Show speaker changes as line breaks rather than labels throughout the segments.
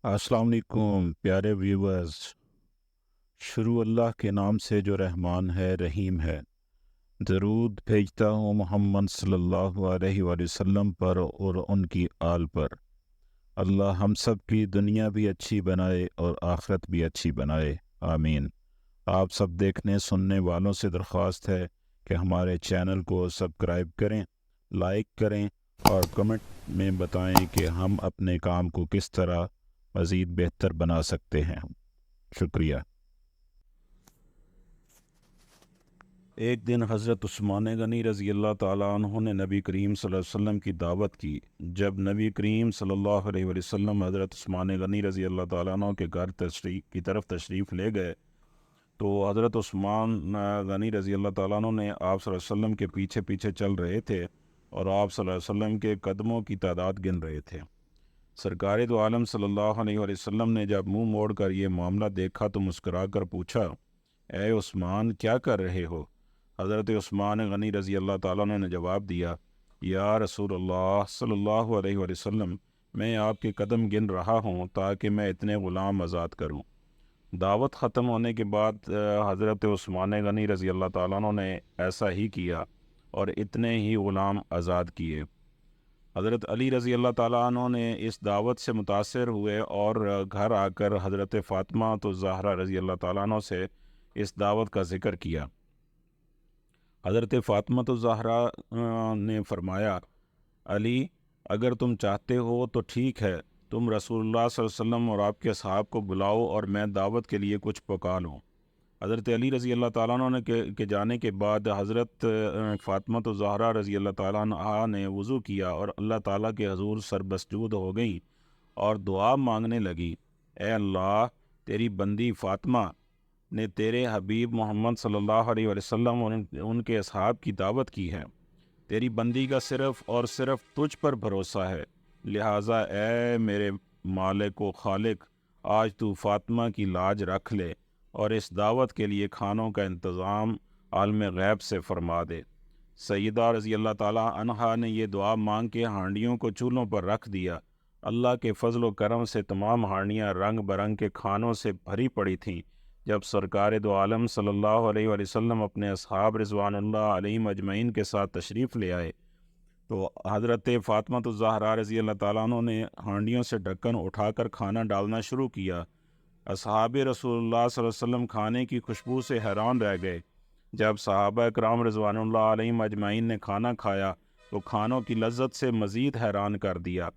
अस्सलाम वालेकुम प्यारे व्यूवर्स। शुरू अल्लाह के नाम से जो रहमान है रहीम है। दरूद भेजता हूँ मोहम्मद सल्लल्लाहु अलैहि वसल्लम पर और उनकी आल पर। अल्लाह हम सब की दुनिया भी अच्छी बनाए और आखिरत भी अच्छी बनाए, आमीन। आप सब देखने सुनने वालों से दरख्वास्त है कि हमारे चैनल को सब्सक्राइब करें, लाइक करें और कमेंट में बताएं कि हम अपने काम को किस तरह मज़ीद बेहतर बना सकते हैं। शुक्रिया। एक दिन हज़रत उस्मान गनी रज़ी अल्लाह ताला अन्हु ने नबी करीम सल्लल्लाहु अलैहि वसल्लम की दावत की। जब नबी करीम सल्लल्लाहु अलैहि वसल्लम हज़रत उस्मान गनी रज़ी अल्लाह ताला अन्हु के घर तशरीफ़ ले गए तो हज़रत उस्मान गनी रज़ी अल्लाह ताला अन्हु ने आप सल्लल्लाहु अलैहि वसल्लम के पीछे पीछे चल रहे थे और आप सल्लल्लाहु अलैहि वसल्लम के कदमों की तादाद गिन रहे थे। सरकार दो आलम सल्लल्लाहु अलैहि वसल्लम ने जब मुंह मोड़ कर ये मामला देखा तो मुस्करा कर पूछा, ए उस्मान, क्या कर रहे हो? हज़रत उस्मान गनी रज़ी अल्लाह ताला अन्हु ने जवाब दिया, या रसूल अल्लाह सल्लल्लाहु अलैहि वसल्लम, मैं आपके कदम गिन रहा हूँ ताकि मैं इतने ग़ुलाम आज़ाद करूँ। दावत ख़त्म होने के बाद हज़रत उस्मान गनी रज़ी अल्लाह ताला अन्हु ने ऐसा ही किया और इतने ही ग़ुलाम आज़ाद किए। हज़रत अली रज़ी अल्लाह ताला अन्हु ने इस दावत से मुतासिर हुए और घर आकर हज़रत फ़ातिमा तो ज़हरा रज़ी अल्लाह ताला अन्हु से इस दावत का ज़िक्र किया। हज़रत फ़ातिमा तो ज़हरा ने फरमाया, अली, अगर तुम चाहते हो तो ठीक है, तुम रसूलुल्लाह सल्लल्लाहु अलैहि वसल्लम और आपके असहाब को बुलाओ और मैं दावत के लिए कुछ पका लूँ। हज़रत अली रज़ी अल्लाह ताला अन्हु ने के जाने के बाद हज़रत फ़ातिमा तो ज़हरा रज़ी अल्लाह ताला अन्हा ने वज़ू किया और अल्लाह ताला के हज़ूर सरबसजूद हो गई और दुआ मांगने लगी, ए अल्लाह, तेरी बंदी फ़ातिमा ने तेरे हबीब मोहम्मद सल्लल्लाहु अलैहि वसल्लम और उनके असहाब की दावत की है। तेरी बंदी का सिर्फ़ और सिर्फ तुझ पर भरोसा है, लिहाजा ए मेरे मालिक व खालिक, आज तू फ़ातिमा की लाज रख ले और इस दावत के लिए खानों का इंतज़ाम आलम गैब से फरमा दे। सैयदा रज़ी अल्लाह ताला अन्हा ने ये दुआ मांग के हांडियों को चूल्हों पर रख दिया। अल्लाह के फजल व करम से तमाम हांडियाँ रंग बरंग के खानों से भरी पड़ी थीं। जब सरकार दो आलम सल्लल्लाहु अलैहि वसल्लम अपने असहाब रिज़वानुल्लाह अलैहिम अजमईन के साथ तशरीफ़ ले आए तो हज़रत फ़ातिमा तो ज़हरा रज़ी अल्लाह ताला अन्हा ने हांडियों से ढक्कन उठाकर खाना डालना शुरू किया। असहाब रसूलुल्लाह सल्लल्लाहु अलैहि वसल्लम खाने की खुशबू से हैरान रह गए। जब सहाबा कराम रिज़वानुल्लाह अलैहिम अजमईन ने खाना खाया तो खानों की लज्जत से मज़ीद हैरान कर दिया।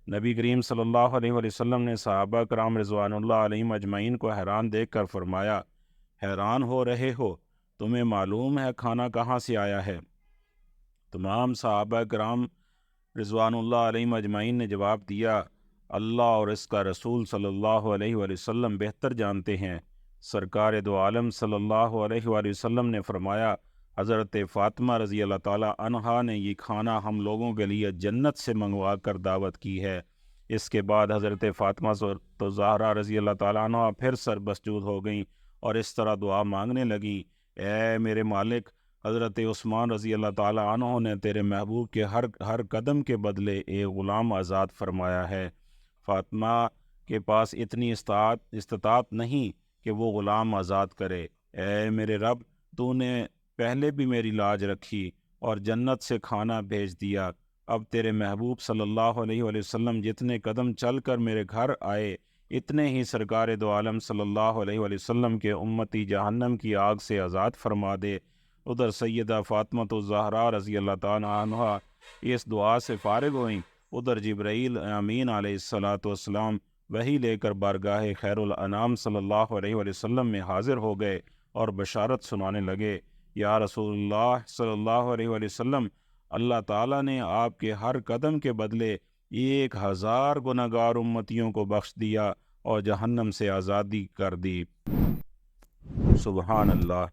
नबी करीम सल्लल्लाहु अलैहि वसल्लम ने सहाबा कराम रिज़वानुल्लाह अलैहिम अजमईन को हैरान देख कर फरमाया, हैरान हो रहे हो? तुम्हें मालूम है खाना कहाँ से आया है? तमाम सहाबा कराम रिज़वानुल्लाह अलैहिम अजमईन ने जवाब दिया, अल्लाह और इसका रसूल सल्लल्लाहु अलैहि वसल्लम बेहतर जानते हैं। सरकार दो आलम सल्लल्लाहु अलैहि वसल्लम ने फरमाया, हज़रत फ़ातिमा रज़ी अल्लाह ताला अन्हा ने ये खाना हम लोगों के लिए जन्नत से मंगवा कर दावत की है। इसके बाद हज़रत फ़ातिमा तो ज़हरा रज़ी अल्लाह ताला अन्हा फिर सरबसजूद हो गई और इस तरह दुआ मांगने लगी, ए मेरे मालिक, हज़रत उस्मान रज़ी अल्लाह ताला अन्हु ने तेरे महबूब के हर कदम के बदले एक ग़ुलाम आज़ाद फरमाया है। फ़ातिमा के पास इतनी इस्तात नहीं कि वो ग़ुलाम आज़ाद करे। ए मेरे रब, तूने पहले भी मेरी लाज रखी और जन्नत से खाना भेज दिया। अब तेरे महबूब सल्लल्लाहु अलैहि वसल्लम जितने कदम चल कर मेरे घर आए, इतने ही सरकार दो आलम सल्लल्लाहु अलैहि वसल्लम के उम्मती जहन्नम की आग से आज़ाद फरमा दे। उधर सैयदा फ़ातिमा तो ज़हरा रज़ी अल्लाह ताला अन्हा इस दुआ से फ़ारिग हुई। उधर जिब्राईल अमीन अलैहिस्सलातु वस्सलाम वही लेकर बारगाह खैरुल अनाम सल्लल्लाहु अलैहि वसल्लम में हाजिर हो गए और बशारत सुनाने लगे, या रसूलुल्लाह सल्लल्लाहु अलैहि वसल्लम, अल्लाह ताला ने आपके हर कदम के बदले 1000 गुनहगार उम्मतियों को बख्श दिया और जहन्नम से आज़ादी कर दी। सुबहान अल्लाह।